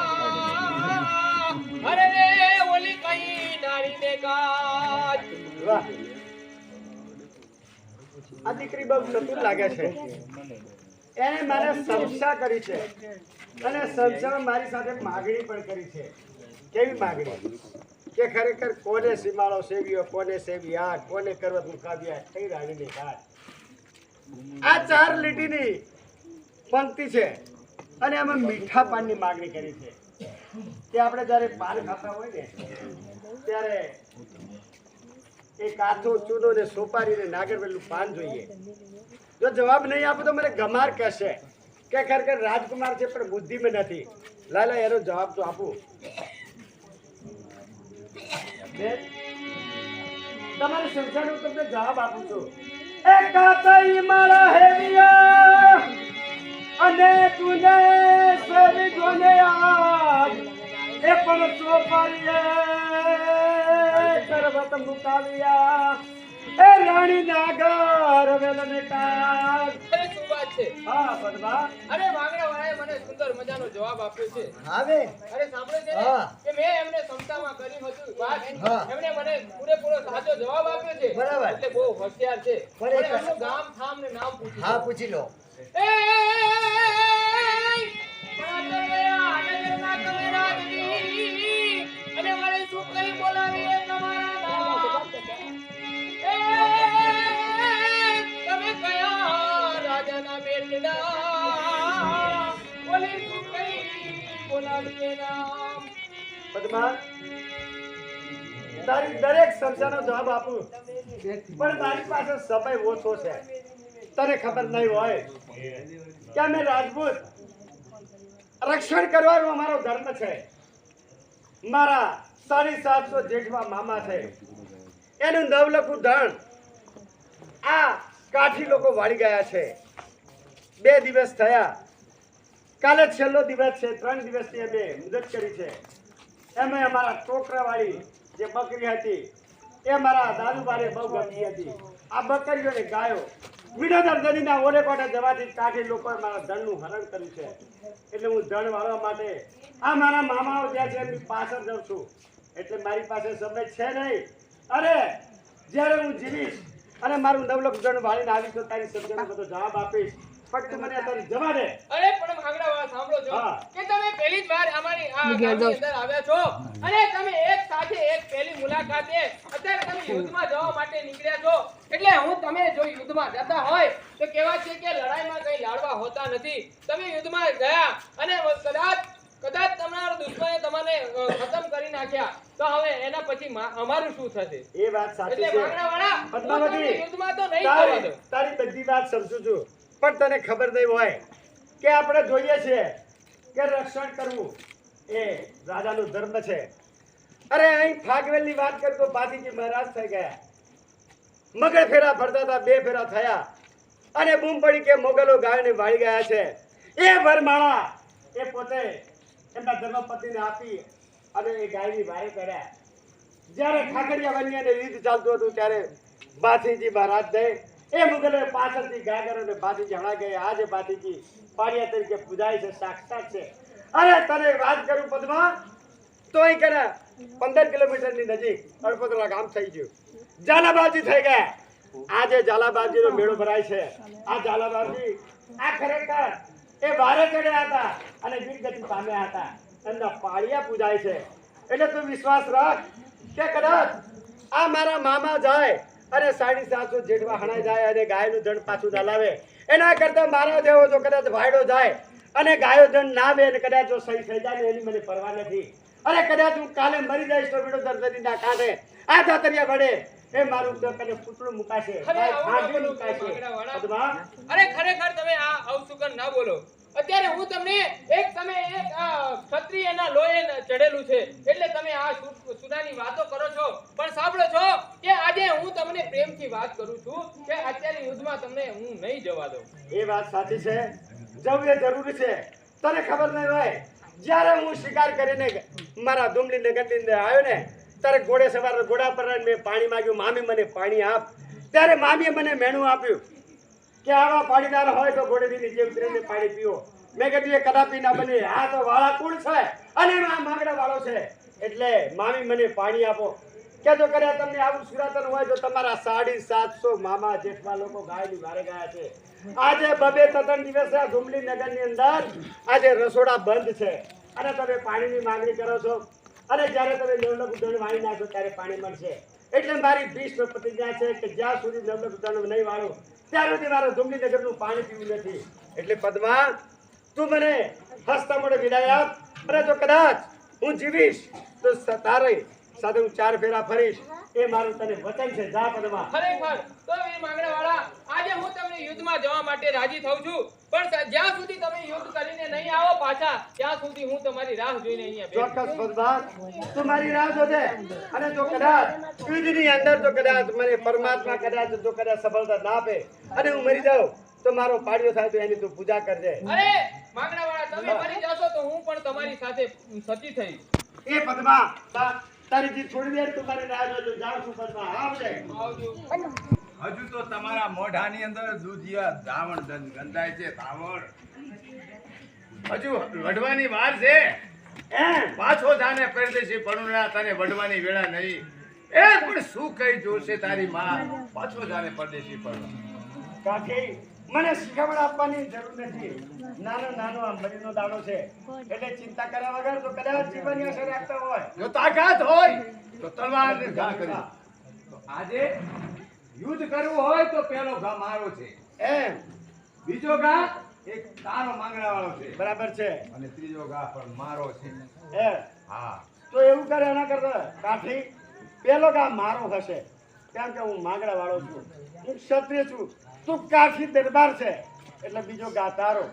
અરે રે ઓલી કઈ નારી ને ગાજ વાહ આ દીકરી બહુ ચતુર લાગે છે. એને મારે સંસ્થા કરી છે અને સંસ્થામાં મારી સાથે માગણી પણ કરી છે. કેવી માગણી કે ખરેખર કોને સીમાડો સેવ્યો, કોને સેવી આગ, કોને કરવત મુકાવ્યા, કઈ રાણીને ઘાટ. આ ચાર લીટીની પંક્તિ છે અને અમે મીઠા પાનની માગણી કરી છે કે આપણે જ્યારે પાન ખાતા હોય ને ત્યારે એ કાચો ચૂનો ને સોપારી ને નાગરવેલનું પાન જોઈએ. જો જવાબ નહીં આપો તો મને ગમાર કહેશે કે ખરેખર રાજકુમાર છે પણ બુદ્ધિમાં નથી. લાલા એનો જવાબ તો આપું. બેન, તમારા સંસારનો તમને જવાબ આપું છું. એ કાતઈ મારા હેલિયા અને તુને સરી જોને આજ એ પણ સોપારીએ કરવત મુકાવ્યા એ રાણી નાગર વેલને કાજ. અરે શું વાત છે હા બદબા અરે વાગડા વાળાએ મને સુંદર મજાનો જવાબ આપ્યો છે. આવે અરે સાંભળો છે ને હા. કે મેં એમને ક્ષમતામાં કર્યું હતું વાત હા. એમને મને પૂરેપૂરો સાચો જવાબ આપ્યો છે બરાબર. એટલે બહુ હોશિયાર છે પણ પણ એક- એમનું ગામ ઠામ ને નામ પૂછ્યું હા પૂછી લો. એ બરાબર આ નગરના તમે રાજવી અને મારે શું કઈ બોલાવીએ તમારા નામ એ તમે કયા રાજાના બેટડા બોલે શું કઈ બોલાવીએ નામ બદબા તારી દરેક સંસારનો જવાબ આપું પણ મારી પાસે સમય ઓછો છે. તને ખબર નહીં હોય કે અમે રાજપૂત રક્ષણ કરવાનો અમારો ધર્મ છે. મારા 750 જેઠમાં મામા છે એનું નવલખું ધન આ કાઠી લોકો વાળી ગયા છે. 2 દિવસ થયા, કાલે છેલ્લો દિવસ છે. 3 દિવસની અમે મુદત કરી છે. એમે અમારા ટોકરાવાળી જે બકરી હતી એ મારા દાદુબારે બહુ ગમતી હતી. આ બકરીઓને ગાયો વિનોદર નદીના ઓરે કોઠે જવાથી કાઠી લોકોએ મારા ધનનું હરણ કર્યું છે. એટલે હું ધન વાળવા માટે આ મારા મામાઓ જ્યાં છે એમની પાછળ જાઉં છું. એટલે મારી પાસે સમય છે નહીં. અરે જ્યારે હું જીવીશ અને મારું નવલખ ધન વાળીને આવીશ તો તારી સબજાનો બધો જવાબ આપીશ. ફક્ત મને તારી જવા દે. અરે પણ ભાગડાવાળા સાંભળો છો હા. કે તમે પહેલી જ વાર અમારી આ ગામની અંદર આવ્યા છો અને તમે એક સાથે એક પહેલી મુલાકાતે અત્યારે તમે યુદ્ધમાં જવા માટે નીકળ્યા છો. એટલે હું તમે જો યુદ્ધમાં જતા હોય તો કહેવાય છે કે લડાઈમાં કઈ લાડવા હોતા નથી. તમે યુદ્ધમાં ગયા અને કદાચ તમારો દુશ્મને તમને ખતમ કરી નાખ્યા તો હવે એના પછી અમારું શું થશે? એ વાત સાચી એટલે છે ભાગડાવાળા હું પદ્માવતી, તમને યુદ્ધમાં તો નહીં કરવા તારી દઉં. તારી બધી વાત સમજુ છું પણ તને ખબર નહીં હોય કે આપણે જોઈએ છે કે રક્ષણ કરવું એ રાજાનો ધર્મ છે. અરે અહીં ફાગવેલની વાત કર તો બાજીજી મહારાજ થઈ ગયા. મગર ફેરા ફરતા હતા, 2 ફેરા થયા અને બૂમ પડી કે મોગલો ગાયને વાળી ગયા છે. એ વરમાળા એ પોતે એમના ધર્મપતિને આપી અને એ ગાયની વાય કર્યા. જ્યારે ખાખરિયા વન્યાને યુદ્ધ ચાલતું હતું ત્યારે બાથીજી મહારાજ દે એ મુગલોએ પાછળથી ગાગર અને બાથીજી હણા ગયે. આજે બાથીજી પાડિયા તરીકે પૂજાય છે, સાક્ષાત છે. અરે તને વાત કરું પદ્મા તો અહીં કરે 15 કિલોમીટરની નજીક અડપતરા ગામ થઈ ગયું. ઝાલાબાજી થઈ ગયા. આજે ઝાલાબાજીનો મેળો ભરાય છે. આ ઝાલાબાજી આ ખરેખર એ વારે ચડ્યા હતા અને વીરગતિ પામ્યા હતા. એમના પાળિયા પૂજાય છે. એટલે તું વિશ્વાસ રાખ કે કદાચ આ મારા મામા જાય અને 750 જેટવા હણાઈ જાય અને ગાયનું ધન પાછું ના લાવે એના કરતા મારા જેવો જો કદાચ ભાઈડો જાય અને ગાયો ધન ના આવે અને કદાચ જો સહી થઈ જાય ને એની મને પરવા નથી. અરે કદાચ હું કાલે મરી જઈશ તો વિનોદર નદીના કાંઠે આ જાતરિયા વડે એ મારું તો કને પુતળું મુકાશે, ફાંસી મુકાશે. પદ્મા, અરે ખરેખર તમે આ અવસુકન ના બોલો. અત્યારે હું તમને એક ક્ષત્રિયના લોહે ચડેલું છે એટલે તમે આ સુદાની વાતો કરો છો. પણ સાંભળો છો કે આજે હું તમને પ્રેમથી વાત કરું છું કે અત્યારે યુદ્ધમાં તમને હું નહીં જવા દઉં. એ વાત સાચી છે. જવું એ જરૂરી છે. તને ખબર નહીં હોય જ્યારે હું શિકાર કરીને મારા ડુમલી નગરની અંદર આવ્યો ને ત્યારે ઘોડે સવાર ઘોડા પર મેં પાણી માંગ્યું. મામી મને પાણી આપ. ત્યારે મામીએ મને મેણું આપ્યું કે આવા પાણીદાર હોય તો ઘોડેથી નીચે ઉતરીને પાણી પીવો. મેં કીધું એ કદાપી ના બને. આ તો વાળા કુળ છે અને આ માંગડા વાળો છે એટલે મામી મને પાણી આપો. કે જો કદાચ તમને આવું સુરાતન હોય તો તમારા 750 મામા જેઠવા લોકો ગાયની વારે ગયા છે. આજે 2-3 દિવસે આ ધુમલી નગરની અંદર આજે રસોડા બંધ છે અને તમે પાણીની માંગણી કરો છો અને જ્યારે તમે નવલખ ધન વાળી નાખો ત્યારે પાણી મળશે. એટલે મારી ભીષ્મ પ્રતિજ્ઞા છે કે જ્યાં સુધી નવલખ ધન નહીં વાળું ત્યાં સુધી મારે ધુમલી નગરનું પાણી પીવું નથી. એટલે પદ્મા તું મને હસતા મોઢે વિદાય આપ. અને જો કદાચ હું જીવીશ તો તારે સાથે હું 4 ફેરા ફરીશ એ મારું તને વચન છે. જા પદ્મા. ખરેખર તો એ માંગડાવાળા આજે હું તમને યુદ્ધમાં જવા માટે રાજી થઉં છું પણ જ્યાં સુધી તમે યુદ્ધ કરીને નહીં આવો પાછા ત્યાં સુધી હું તમારી રાહ જોઈને અહીંયા બેઠો ચોક્કસ પદ્મા તું મારી રાહ જોજે. અને જો કદાચ યુદ્ધની અંદર તો કદાચ મને પરમાત્મા કદાચ જો કદાચ સફળતા ના આપે અને હું મરી જાઉં તો મારો પાડ્યો થાય તો એની તું પૂજા કરજે. અરે માંગડાવાળા તમે મરી જાશો તો હું પણ તમારી સાથે સતી થઈશ. એ પદ્મા તારી જીત છોડી દે. તું મારી રાહ જોજો. જાઉં છું પદ્મા. આવજે. આવજો. હજુ તો તમારા મોઢાની અંદર દૂધિયા ધાવણ ગંધાય છે. ધાવણ હજુ વઢવાની વાર છે. પાછો જાને પરદેશી પરણ્યા તને વઢવાની વેળા નહીં. એ પણ શું કઈ જોશે તારી માં? પાછો જાને પરદેશી પરણ્યા. કાકી મને શિખામણ આપવાની જરૂર નથી. નાનો આ મરીનો દાડો છે એટલે ચિંતા કર્યા વગર તો કદાચ જીવનની અસર રાખતા હોય જો તાકાત હોય તો તલવારને ઘા કરી. તો આજે યુદ્ધ કરવું હોય તો પેલો ઘા મારો છે, એમ બીજો ઘા એક તારો માંગણા વાળો છે, બરાબર છે, અને ત્રીજો ઘા પણ મારો છે. એમ હા, તો એવું કરે એના કરતા કાઠી પેલો ગા મારો હશે કેમ કે હું માંગડા વાળો છું, હું ક્ષત્રિય છું, તું કાઠી દરબાર છે એટલે બીજો ગા તારો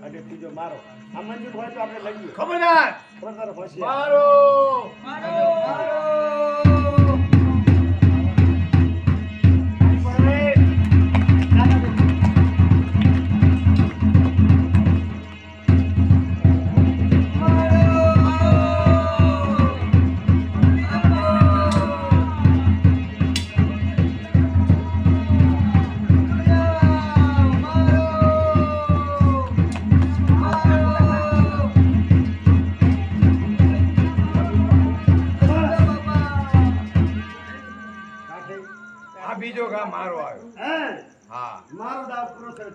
અને ત્રીજો મારો. આ મંજૂર હોય તો આપણે લઈએ. ખબરદાર ખબરદાર હોશિયાર. મારો Yeah.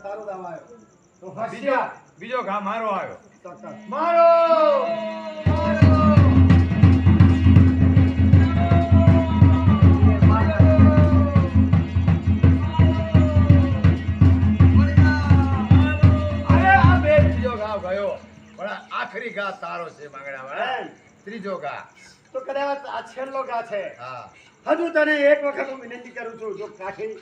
તારો દાવ આવ્યો તો બીજો ઘા મારો આવ્યો. ચોક્કસ. મારો અરે આ બે બીજો ઘા ગયો પણ આ આખરી ઘા તારો છે માંગડા વાળા. ત્રીજો ઘા. તો કદાચ આ છેલ્લો ગા છે. હા હજુ તને એક વખત હું વિનંતી કરું છું, જો કાઠી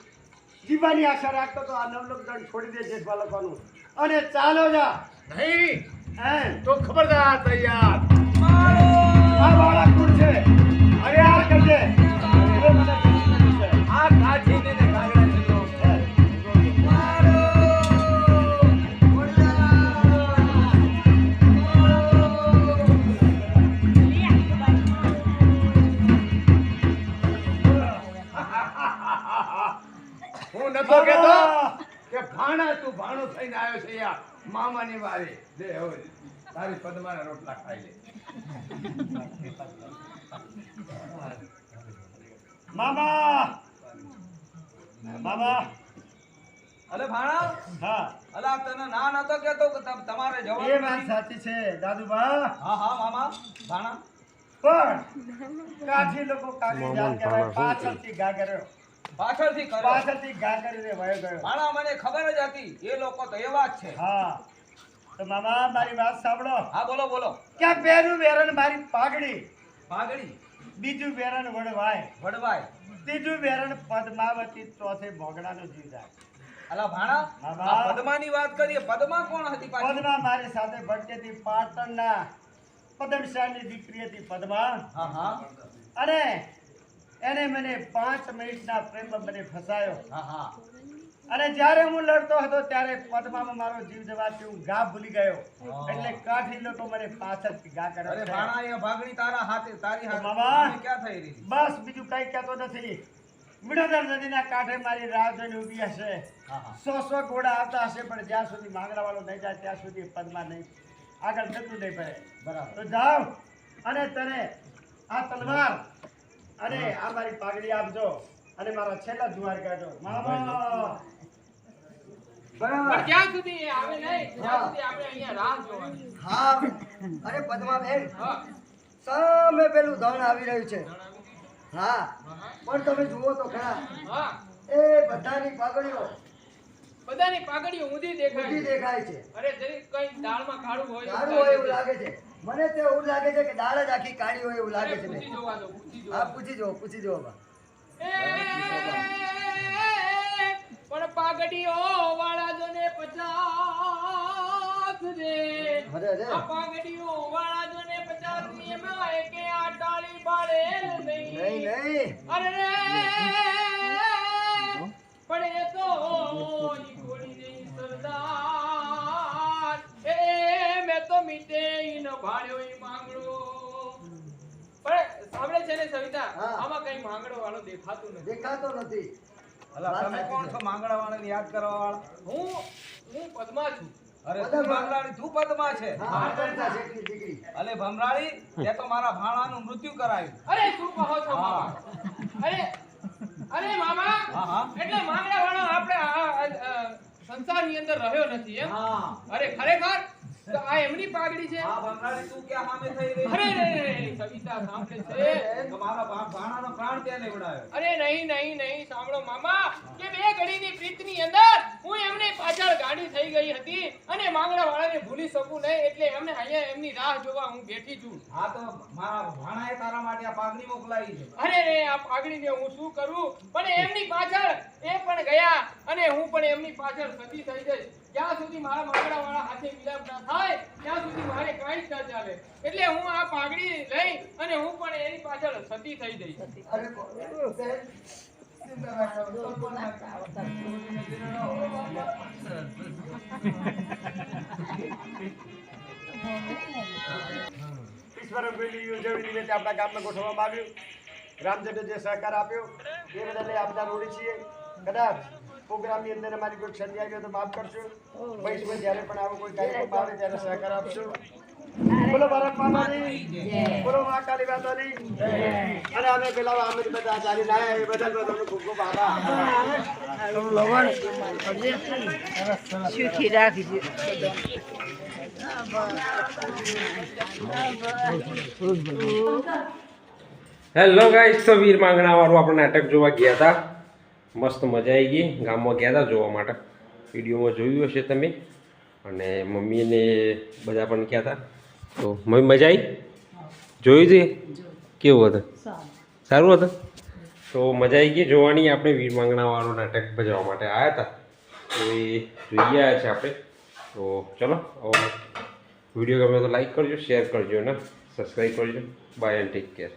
જીવવાની આશા રાખતો તો આ નવલોક દંડ છોડી દે જેઠ બાળકોનું અને ચાલો જા. નહીં હે તો ખબરદાર તૈયાર. આ બાળક કોણ છે? અરે આ કરજે. એ મને વિનંતી છે. આ કાઠીને ને કાગડા જેટલો છે. હું નતો કહેતો કે ભાણા તું ભાણો થઈને આવ્યો છે યા મામાની વારી દે હવે તારી પદ્માના રોટલા ખાઈ લે. મામા મામા અલે ભાણા હા અલા તને ના નતો કેતો કે તમારે એ જવાનું વાત નથી. સાચી છે દાદુબા, હા હા મામા ભાણા પણ કાઠી લોકો કાઠી જાત કહેવાય, પાછળથી ઘા કર્યો, પાછળથી કર્યો પાછળથી ઘા કરીને વયો ગયો. ભાણા મને ખબર જ હતી એ લોકો તો એવા જ છે. હા તો મામા મારી વાત સાંભળો હા બોલો બોલો. કે પહેલું વેરણ મારી પાઘડી, પાઘડી બીજું વેરણ વડવાય, વડવાય ત્રીજું વેરણ પદ્માવતી, ચોથે મોગડાનો જીવ જાય. અલા ભાણા મામા. આ પદ્માની વાત કરીએ. પદ્મા કોણ હતી પાછી? પદ્મા મારી સાથે ભટકી હતી, પાટણના પદમશાહની દીકરી હતી પદ્મા. હા હા અને એને મને 5 મિનિટના પ્રેમમાં મને ફસાયો હા હા અને જ્યારે હું લડતો હતો ત્યારે પદ્મામાં મારો જીવ જવાથી હું ઘા ભૂલી ગયો. એટલે કાઠી લોકો મને પાછળથી ઘા કરે અરે છે. ભાણા એ ભાગણી તારા હાથે તારી હાથે મામા. તમે ક્યાં થઈ રહી? બસ બીજું કઈ કહેતો નથી. વિડોદર નદીના કાંઠે મારી રાહ જોઈને ઊભી હશે. હા હા 100 ઘોડા આવતા હશે, પણ જ્યાં સુધી માંગડા વાળો નહીં જાય ત્યાં સુધી પદ્મા નહીં આગળ જતું નહીં પડે. બરાબર. તો જાઓ અને તને આ તલવાર અને આ મારી પાઘડી આપજો અને મારા છેલ્લા જુવાર કાઢો. મામા પણ બરાબર. જ્યાં સુધી એ આવે નહીં ત્યાં સુધી આપણે અહીંયા રાહ જોવાની. હા અરે પદ્માબેન, હા સામે પેલું ધન આવી રહ્યું છે. હા પણ તમે જુઓ તો ખરા, હા એ બધાની પાઘડીઓ બધાની પાઘડીઓ ઊંધી ઊંધી દેખાય. દેખાય છે. અરે જરીક કઈ દાળમાં કાળું હોય કાળું હોય એવું લાગે છે. મને તો એવું લાગે છે કે દાળ જ આખી કાળી હોય એવું લાગે અરે છે. પૂછી જોવા દો, પૂછી જોવા હા દો. પૂછી જુઓ બા. એ, પણ પાઘડીઓ વાળા જોને 50 રે. અરે અરે આ પાઘડીઓ વાળા જોને 50 ની એમાં એકે આ ટાળી બાળેલ નહીં. નહીં નહીં અરે રે, પણ એ તો ઈ ઘોડી નહીં સરદાર. એ મેં તો મીટે ઈ ન ભાળ્યો ઈ માંગડો. પણ સાંભળે છે ને સવિતા, હા. આમાં કઈ માંગડો વાળો દેખાતું નથી. દેખાતો નથી. અલા તમે કોણ છો માંગડા વાળાને યાદ કરવા વાળા? હું પદ્મા છું. અરે તું ભમરાળી, તું પદ્મા છે. હા આંગણના શેઠની દીકરી. અલે ભમરાળી, તે તો મારા ભાણાનું મૃત્યુ કરાવ્યું. અરે શું કહો છો મામા? અરે અરે મામા, હા હા એટલે માંગડા વાળો આપણે સંસારની અંદર રહ્યો નથી એમ? હા અરે ખરેખર તો આ એમની પાઘડી છે? હા ભમરાળી, તું ક્યાં સામે થઈ રહી? અરે સવિતા સાંભળે છે. તો મારા ભાણાનો પ્રાણ ત્યાં લેવડાવ્યો. અરે નહીં સાંભળો મામા, કે બે ઘડીની પ્રીતની અંદર હું એમની પાછળ ગાડી થઈ ગઈ હતી અને માંગડા વાળાને ભૂલી શકું નહીં, એટલે એમને અહીંયા એમની રાહ જોવા હું બેઠી છું. હા તો મારા ભાણાએ તારા માટે આ પાઘડી મોકલાવી છે. અરે રે, આ પાઘડીને હું શું કરું? પણ એમની પાછળ એ પણ ગયા અને હું પણ એમની પાછળ સતી થઈ જઈશ. જ્યાં સુધી મારા માંગડા વાળા હાથે મિલાપ ના થાય ત્યાં સુધી મારે કાંઈ જ ના ચાલે. એટલે હું આ પાઘડી લઈ અને હું પણ એની પાછળ સતી થઈ જઈશ. અરે બેન, ઈશ્વર પેલી ઉજવણી નિમિત્તે આપણા ગામમાં ગોઠવવામાં આવ્યું. ગ્રામજનો જે સહકાર આપ્યો એ બદલે આપના રોડી છીએ. કદાચ પ્રોગ્રામની અંદર અમારી કોઈ ક્ષતિ આવી હોય તો માફ કરશો. ભવિષ્યમાં જ્યારે પણ આવો કોઈ કાર્યક્રમ આવે ત્યારે સહકાર આપશો. બોલો ભારત માતાની બોલો મા કાળી માતાની અને અમે પેલા અમે બધા ચાલી રહ્યા એ બધા તમને ખૂબ ખૂબ આભાર સુખી રાખજો. હેલો ગાઈસ, તો વીર માંગણા વાળું આપણે નાટક જોવા ગયા હતા. મસ્ત મજા આવી ગઈ. ગામમાં ગયા હતા જોવા માટે. વિડીયોમાં જોયું હશે તમે. અને મમ્મીને બધા પણ ગયા હતા. તો મમ્મી મજા આવી? જોયું છે? કેવું હતું? સારું હતું? તો મજા આવી ગઈ જોવાની. આપણે વીર માંગણા વાળું નાટક ભજવવા માટે આવ્યા હતા. તો એ જોઈ આવ્યા છે આપણે. તો ચલો, વિડીયો ગમે તો લાઈક કરજો, શેર કરજો ને સબસ્ક્રાઈબ કરજો. Bye and take care.